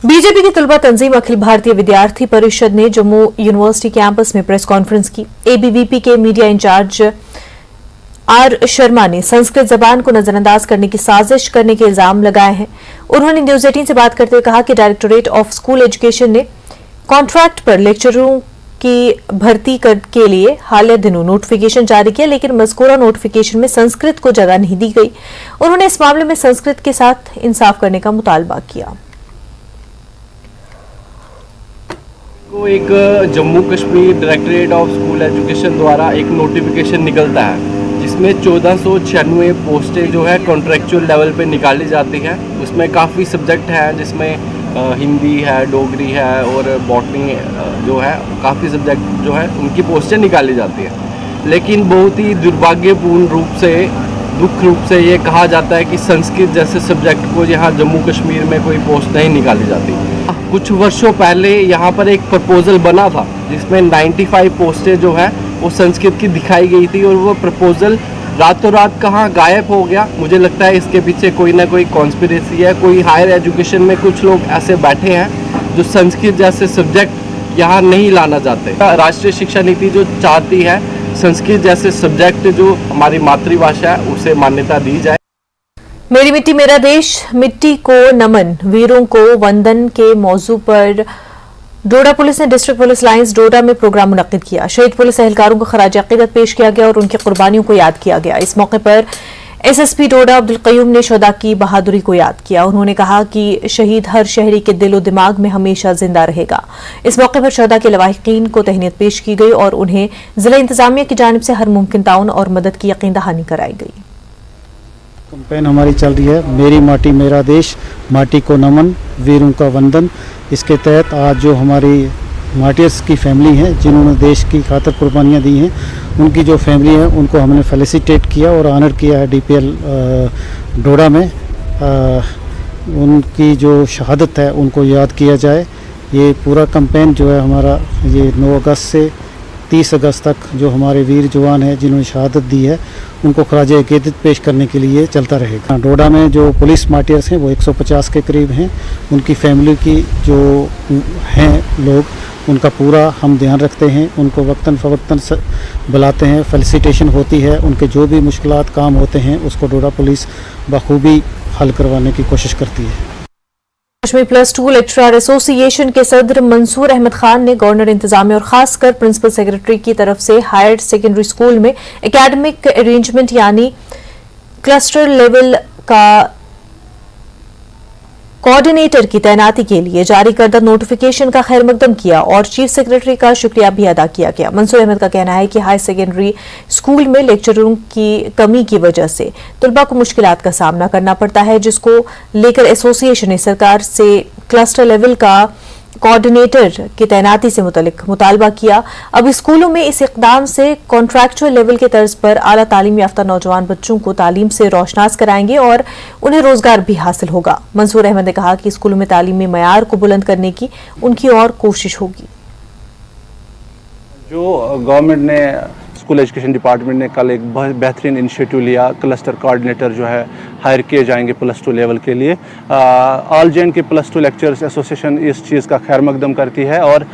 BJP की तलबा तंजीम अखिल भारतीय विद्यार्थी परिषद ने जम्मू यूनिवर्सिटी कैंपस में प्रेस कॉन्फ्रेंस की। एबीवीपी के मीडिया इंचार्ज आर शर्मा ने संस्कृत जबान को नजरअंदाज करने की साजिश करने के इल्जाम लगाए हैं। उन्होंने न्यूज 18 से बात करते हुए कहा कि डायरेक्टोरेट ऑफ स्कूल एजुकेशन ने कॉन्ट्रैक्ट पर लेक्चरों की भर्ती के लिए हालिया दिनों नोटिफिकेशन जारी किया, लेकिन मज़कूरा नोटिफिकेशन में संस्कृत को जगह नहीं दी गई। उन्होंने इस मामले में संस्कृत के साथ इंसाफ करने का मुतालबा किया। एक Jammu Kashmir directorate of school education द्वारा एक नोटिफिकेशन निकलता है जिसमें 1496 पोस्टें जो है कॉन्ट्रेक्चुअल लेवल पे निकाली जाती हैं। उसमें काफ़ी सब्जेक्ट हैं जिसमें हिंदी है, डोगरी है और बॉटनी जो है, काफ़ी सब्जेक्ट जो है उनकी पोस्टें निकाली जाती हैं। लेकिन बहुत ही दुर्भाग्यपूर्ण दुख रूप से ये कहा जाता है कि संस्कृत जैसे सब्जेक्ट को यहाँ जम्मू कश्मीर में कोई पोस्ट नहीं निकाली जाती। कुछ वर्षों पहले यहाँ पर एक प्रपोज़ल बना था जिसमें 95 पोस्टें जो है वो संस्कृत की दिखाई गई थी और वो प्रपोज़ल रातों रात कहाँ गायब हो गया। मुझे लगता है इसके पीछे कोई ना कोई कॉन्स्पिरेसी है। कोई हायर एजुकेशन में कुछ लोग ऐसे बैठे हैं जो संस्कृत जैसे सब्जेक्ट यहाँ नहीं लाना चाहते। राष्ट्रीय शिक्षा नीति जो चाहती है संस्कृत जैसे सब्जेक्ट जो हमारी मातृभाषा है उसे मान्यता दी जाए। मेरी मिट्टी मेरा देश, मिट्टी को नमन, वीरों को वंदन के मौजू पर डोडा पुलिस ने डिस्ट्रिक्ट पुलिस लाइंस डोडा में प्रोग्राम मुनक्किद किया। शहीद पुलिस एहलकारों को खराज अकीदत पेश किया गया और उनकी कुर्बानियों को याद किया गया। इस मौके पर एसएसपी डोडा अब्दुल कयूम ने शोधा की बहादुरी को याद किया। उन्होंने कहा कि शहीद हर शहरी के दिलो दिमाग में हमेशा जिंदा रहेगा। इस मौके पर शोधा के लवाहिकीन को तहनीत पेश की गई और उन्हें जिला इंतजामिया की जानिब से हर मुमकिन ताउन और मदद की यकीन दहानी कराई गई। कैंपेन हमारी चल रही है मेरी माटी मेरा देश, माटी को नमन, वीरों का वंदन। इसके तहत आज जो हमारी मार्टियर्स की फैमिली है जिन्होंने देश की खातिर कुर्बानियाँ दी हैं, उनकी जो फैमिली है उनको हमने फेलिसिटेट किया और ऑनर किया है डीपीएल डोडा में। उनकी जो शहादत है उनको याद किया जाए। ये पूरा कैंपेन जो है हमारा ये 9 अगस्त से 30 अगस्त तक जो हमारे वीर जवान हैं जिन्होंने शहादत दी है उनको खराज अकीदत पेश करने के लिए चलता रहेगा। डोडा में जो पुलिस मार्टियर्स हैं वो 150 के करीब हैं। उनकी फैमिली की जो हैं लोग, उनका पूरा हम ध्यान रखते हैं, उनको वक्तन फ़वक्तन बुलाते हैं, फेलिसिटेशन होती है। उनके जो भी मुश्किलात काम होते हैं उसको डोडा पुलिस बखूबी हल करवाने की कोशिश करती है। कश्मीर +2 लेक्चरर एसोसिएशन के सदर मंसूर अहमद खान ने गवर्नर इंतजामिया और खासकर प्रिंसिपल सेक्रेटरी की तरफ से हायर सेकेंडरी स्कूल में एकेडमिक अरेंजमेंट यानी क्लस्टर लेवल का कोऑर्डिनेटर की तैनाती के लिए जारी करदा नोटिफिकेशन का खैर मकदम किया और चीफ सेक्रेटरी का शुक्रिया भी अदा किया गया। मंसूर अहमद का कहना है कि हाई सेकेंडरी स्कूल में लेक्चरों की कमी की वजह से तलबा को मुश्किलात का सामना करना पड़ता है, जिसको लेकर एसोसिएशन ने सरकार से क्लस्टर लेवल का कोऑर्डिनेटर की तैनाती से मुतालबा किया। अब स्कूलों में इस इकदाम से कॉन्ट्रैक्चुअल लेवल के तर्ज पर आला तालीम याफ्ता नौजवान बच्चों को तालीम से रोशनास कराएंगे और उन्हें रोजगार भी हासिल होगा। मंसूर अहमद ने कहा कि स्कूलों में तालीमी मयार को बुलंद करने की उनकी और कोशिश होगी। जो गवर्नमेंट ने स्कूल एजुकेशन डिपार्टमेंट ने कल एक बेहतरीन इनिशिएटिव लिया, क्लस्टर कोऑर्डिनेटर जो है हायर किए जाएंगे +2 लेवल के लिए। ऑल जे एंड के +2 लेक्चरर्स एसोसिएशन इस चीज़ का खैर मकदम करती है और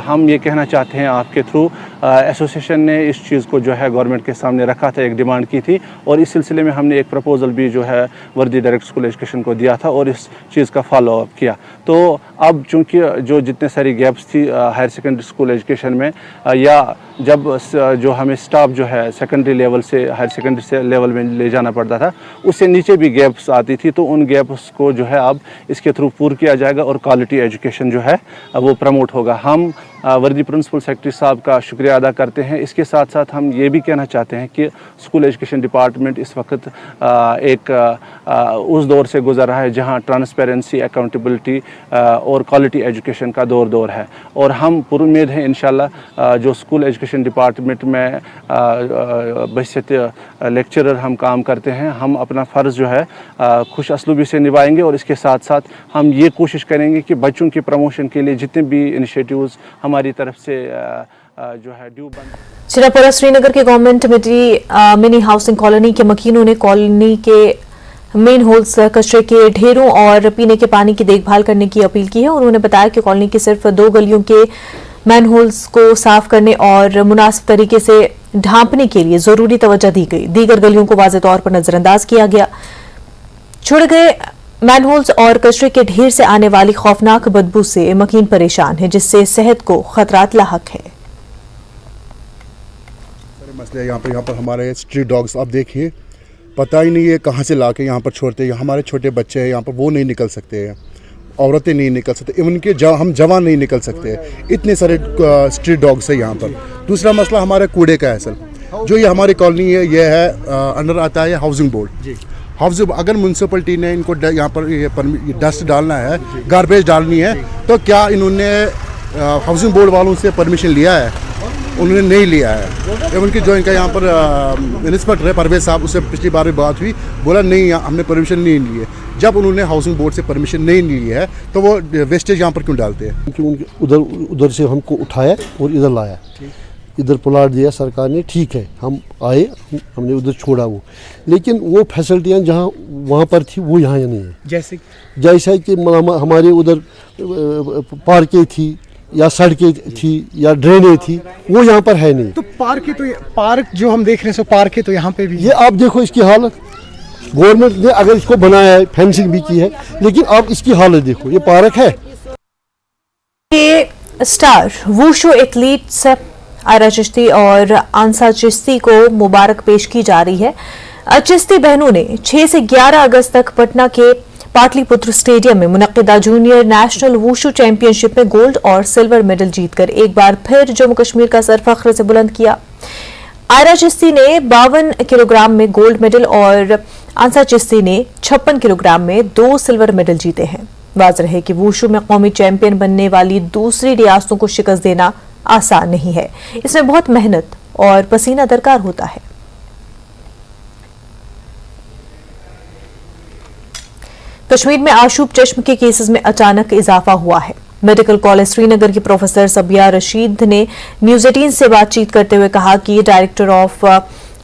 हम ये कहना चाहते हैं आपके थ्रू, एसोसिएशन ने इस चीज़ को जो है गवर्नमेंट के सामने रखा था, एक डिमांड की थी और इस सिलसिले में हमने एक प्रपोज़ल भी जो है वर्दी डायरेक्ट स्कूल एजुकेशन को दिया था और इस चीज़ का फॉलो अप किया। तो अब चूँकि जो जितने सारी गैप्स थी हायर सेकेंडरी स्कूल एजुकेशन में, या जब जो हमें स्टाफ जो है सेकेंडरी लेवल से हायर सेकेंडरी से लेवल में ले जाना पड़ता था, उससे नीचे भी गैप्स आती थी, तो उन गैप्स को जो है अब इसके थ्रू पूरा किया जाएगा और क्वालिटी एजुकेशन जो है वो प्रमोट होगा। हम वर्दी प्रिंसिपल सेक्रेटरी साहब का शुक्रिया अदा करते हैं। इसके साथ साथ हम ये भी कहना चाहते हैं कि स्कूल एजुकेशन डिपार्टमेंट इस वक्त एक उस दौर से गुजर रहा है जहां ट्रांसपेरेंसी, अकाउंटेबिलिटी और क्वालिटी एजुकेशन का दौर है और हम पुरुम्मीद हैं इंशाल्लाह जो स्कूल एजुकेशन डिपार्टमेंट में बहैसियत लेक्चरर हम काम करते हैं, हम अपना फ़र्ज़ जो है खुश असलूबी से निभाएंगे और इसके साथ साथ हम ये कोशिश करेंगे कि बच्चों की प्रमोशन के लिए जितने भी इनिशिएटिव्स हमारी तरफ से जो है ड्यू बन। चिरापुरा श्रीनगर के गवर्नमेंट मिनी हाउसिंग कॉलोनी के मकीनों ने कॉलोनी के मेन होल्स कचरे के ढेरों और पीने के पानी की देखभाल करने की अपील की है। उन्होंने बताया कि कॉलोनी की सिर्फ 2 गलियों के मैन होल्स को साफ करने और मुनासिब तरीके से ढांपने के लिए जरूरी तवज्जो दी गई। दीगर गलियों को वाज़ेह तौर पर नजरअंदाज किया गया। छोड़े गए मैनहोल्स और कचरे के ढेर से आने वाली खौफनाक बदबू से मकीन परेशान है, जिससे सेहत को खतरात लाहक है। मसले यहाँ पर हमारे स्ट्रीट डॉग्स आप देखिए, पता ही नहीं है कहाँ से लाके यहाँ पर छोड़ते हैं। हमारे छोटे बच्चे हैं यहाँ पर, वो नहीं निकल सकते हैं, औरतें नहीं निकल सकते, इवन के हम जवान नहीं निकल सकते हैं। इतने सारे स्ट्रीट डॉग्स है यहाँ पर। दूसरा मसला हमारे कूड़े का है सर, जो ये हमारी कॉलोनी है, ये है अंडर आता है हाउसिंग बोर्ड। हाउसिंग अगर म्यूनसिपलिटी ने इनको यहाँ पर ये डस्ट डालना है, गार्बेज डालनी है, तो क्या इन्होंने हाउसिंग बोर्ड वालों से परमिशन लिया है? उन्होंने नहीं लिया है। उनकी जो इनका यहाँ पर इंस्पेक्टर है परवेज साहब, उससे पिछली बार भी बात हुई, बोला नहीं हमने परमिशन नहीं ली है। जब उन्होंने हाउसिंग बोर्ड से परमिशन नहीं ली है तो वो वेस्टेज यहाँ पर क्यों डालते हैं? क्योंकि उधर से हमको उठाया और इधर लाया, इधर प्लाट दिया सरकार ने, ठीक है, हम आए, हमने उधर छोड़ा वो, लेकिन वो फैसिलिटियाँ जहाँ वहाँ पर थी वो यहाँ नहीं है। जैसे कि हमारे उधर पार्कें थी या सड़कें थी या ड्रेनें थी, वो यहाँ पर है नहीं। तो पार्क जो हम देख रहे हैं, सो पार्क है तो यहाँ पे भी ये आप देखो इसकी हालत, गवर्नमेंट ने अगर इसको बनाया है, फेंसिंग भी की है, लेकिन आप इसकी हालत देखो, ये पार्क है। ये star wushu athletes Ayra Chishti और आंसा चिश्ती को मुबारक पेश की जा रही है। चिश्ती बहनों ने 6 से 11 अगस्त तक पटना के पाटलिपुत्र स्टेडियम में मुनक्किदा जूनियर नेशनल वुशु चैंपियनशिप में गोल्ड और सिल्वर मेडल जीतकर एक बार फिर जम्मू कश्मीर का सर फख्र से बुलंद किया। आयरा चिश्ती ने 52 किलोग्राम में गोल्ड मेडल और आंसा चिश्ती ने 56 किलोग्राम में 2 सिल्वर मेडल जीते हैं। वाज़ेह है कि वुशु में कौमी चैंपियन बनने वाली दूसरी रियासतों को शिकस्त देना आसान नहीं है, इसमें बहुत मेहनत और पसीना दरकार होता है। कश्मीर में आशूब चश्म के केसेस में अचानक इजाफा हुआ है। मेडिकल कॉलेज श्रीनगर की प्रोफेसर सबिया रशीद ने न्यूज 18 से बातचीत करते हुए कहा कि director of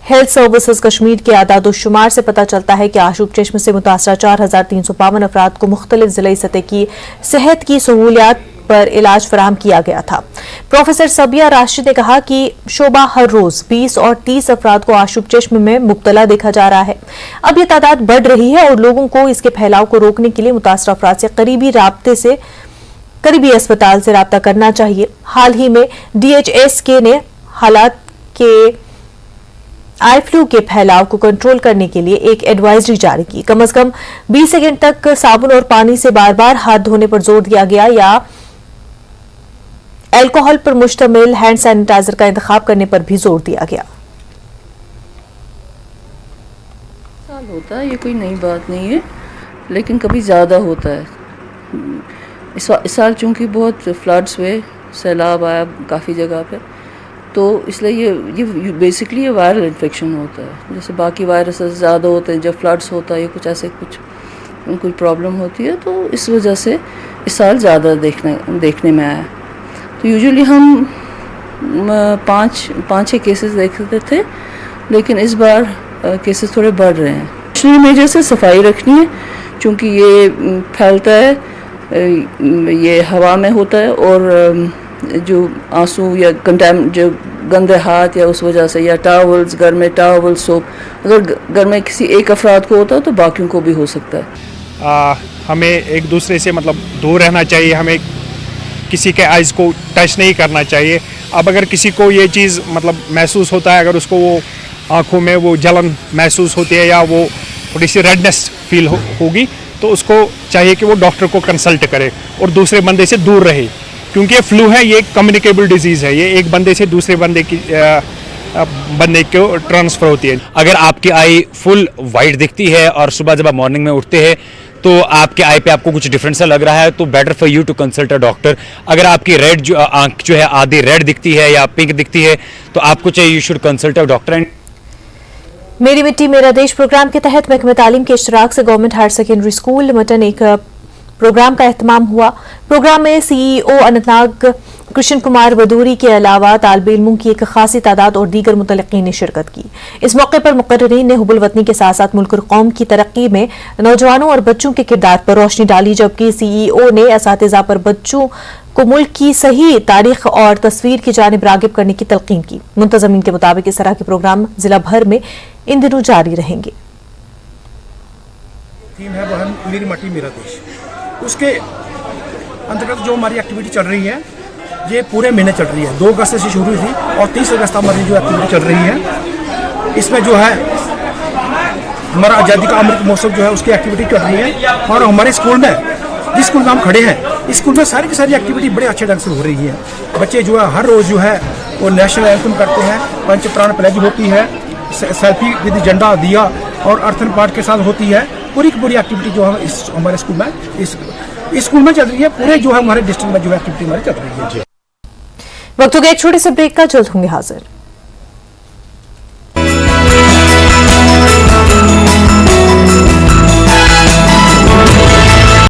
health services Kashmir के आदाद-ओ-शुमार से पता चलता है कि आशूब चश्म से मुतासरा 4352 अफराद को मुख्तलिफ जिले सतह की सेहत की सहूलियात पर इलाज फराहम किया गया था। प्रोफेसर सबिया राशिद ने कहा कि शोबा हर रोज 20 और 30 अफराद को आशूब चश्म में मुब्तला देखा जा रहा है। अब यह तादाद बढ़ रही है और लोगों को इसके फैलाव को रोकने के लिए मुतासरा अफराद से करीबी अस्पताल से राब्ता करना चाहिए। हाल ही में DHSK ने हालात के आई फ्लू के फैलाव को कंट्रोल करने के लिए एक एडवाइजरी जारी की। कम से कम 20 सेकंड तक साबुन और पानी से बार बार हाथ धोने पर जोर दिया गया या अल्कोहल पर मुश्तमिल हैंड सैनिटाइजर का इंतखाब करने पर भी जोर दिया गया। साल होता है, ये कोई नई बात नहीं है, लेकिन कभी ज़्यादा होता है। इस साल चूँकि बहुत फ्लड्स हुए, सैलाब आया काफ़ी जगह पे, तो इसलिए ये बेसिकली ये वायरल इन्फेक्शन होता है। जैसे बाकी वायरस ज़्यादा होते हैं, जब फ्लड्स होता है, ये कुछ ऐसे कोई प्रॉब्लम होती है, तो इस वजह से इस साल ज़्यादा देखने में आया। तो यूजुअली हम 5-6 केसेस देखते थे, लेकिन इस बार केसेस थोड़े बढ़ रहे हैं। पिछली मेजर से सफाई रखनी है, क्योंकि ये फैलता है, ये हवा में होता है, और जो आंसू या जो गंदे हाथ या उस वजह से, या टावल्स, घर में टावल, सोप, अगर घर में किसी एक अफराद को होता है तो बाकियों को भी हो सकता है। हमें एक दूसरे से मतलब दूर रहना चाहिए, हमें किसी के आइज़ को टच नहीं करना चाहिए। अब अगर किसी को ये चीज़ मतलब महसूस होता है, अगर उसको वो आँखों में वो जलन महसूस होती है या वो थोड़ी सी रेडनेस फील होगी, तो उसको चाहिए कि वो डॉक्टर को कंसल्ट करे और दूसरे बंदे से दूर रहे, क्योंकि ये फ्लू है, ये एक कम्युनिकेबल डिजीज़ है, ये एक बंदे से दूसरे बंदे को ट्रांसफ़र होती है। अगर आपकी आई फुल वाइट दिखती है और सुबह जब आप मॉर्निंग में उठते हैं तो आपके आई पे आपको कुछ डिफरेंट सा लग रहा है, तो better for you to consult a doctor. अगर आपकी रेड जो आंख जो है आधी रेड दिखती है या पिंक दिखती है, तो आपको चाहिए you should consult a doctor. मेरी मिट्टी मेरा देश प्रोग्राम के तहत महकमे तालीम के इश्तराक से government higher secondary school Mattan एक प्रोग्राम का एहतमाम हुआ। प्रोग्राम में सीईओ अनंतनाग कृष्ण कुमार बदूरी के अलावा तालिब इल्मों की एक खासी तादाद और दीगर मुतल्लिकीन ने शिरकत की। इस मौके पर मुकर्रिरीन ने हुब्बुल वतनी के साथ साथ मुल्क और कौम की तरक्की में नौजवानों और बच्चों के किरदार पर रोशनी डाली, जबकि सीईओ ने असातिज़ा पर बच्चों को मुल्क की सही तारीख और तस्वीर की जानिब रागिब करने की तलकीन की। मुंतज़मीन के मुताबिक इस तरह के प्रोग्राम जिला भर में इन दिनों जारी रहेंगे। थीम है वह मेरी माटी मेरा देश, उसके अंतर्गत जो हमारी एक्टिविटी चल रही है ये पूरे महीने चल रही है। 2 अगस्त से शुरू हुई थी और 30 अगस्त तक हमारी जो एक्टिविटी चल रही है, इसमें जो है हमारा आज़ादी का अमृत महोत्सव जो है उसकी एक्टिविटी चल रही है। और हमारे स्कूल में, जिस स्कूल में हम खड़े हैं, इस स्कूल में सारी की सारी एक्टिविटी बड़े अच्छे ढंग से हो रही है। बच्चे जो है हर रोज़ जो है वो नेशनल एंथम करते हैं, पंच प्राण प्लेज होती है, सेल्फी विद झंडा दिया और अर्थन पाठ के साथ होती है। पूरी की पूरी एक्टिविटी जो है इस हमारे स्कूल में इस स्कूल में चल रही है। पूरे जो है हमारे डिस्ट्रिक्ट में जो एक्टिविटी हमारी चल रही है। वक्त हो गया एक छोटे से ब्रेक का, जल्द होंगे हाजिर।